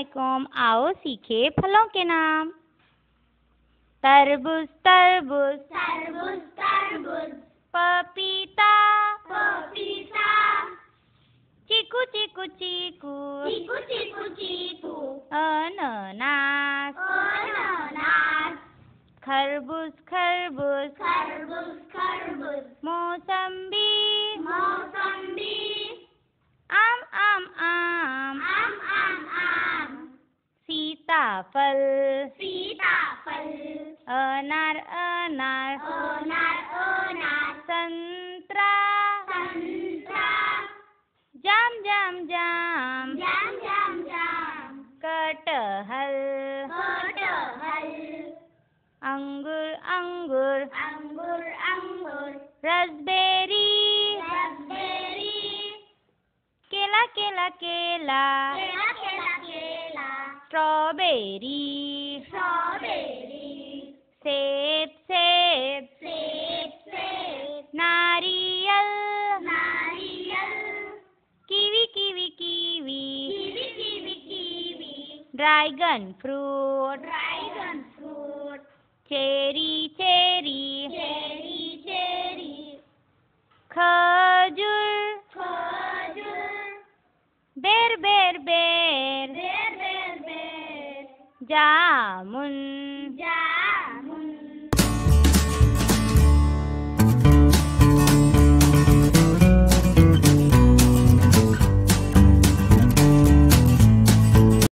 अस्सलामुअलैकुम। आओ सीखे फलों के नाम। तरबूज तरबूज तरबूज तरबूज, पपीता पपीता, चीकू चीकू चीकू चीकू चीकू चीकू, अनानास अनानास, खरबूज खरबूज खरबूज खरबूज, मौसम्बी मौसम्बी, आम आम आम आम आम आम, सीताफल सीताफल, अनार अनार अनार अनार, संतरा संतरा, जाम जाम जाम जाम जाम जाम, कटहल कटहल, अंगूर अंगूर अंगूर अंगूर, रसबेरी रास्पबेरी, केला केला केला केला केला केला, स्ट्रॉबेरी स्ट्रॉबेरी, सेब सेब सेब सेब, नारियल नारियल, kiwi kiwi kiwi kiwi kiwi kiwi, dragon fruit dragon fruit, cherry cherry cherry cherry, खजूर खजूर, बेर बेर बेर बेर बेर बेर, जामुन जामुन,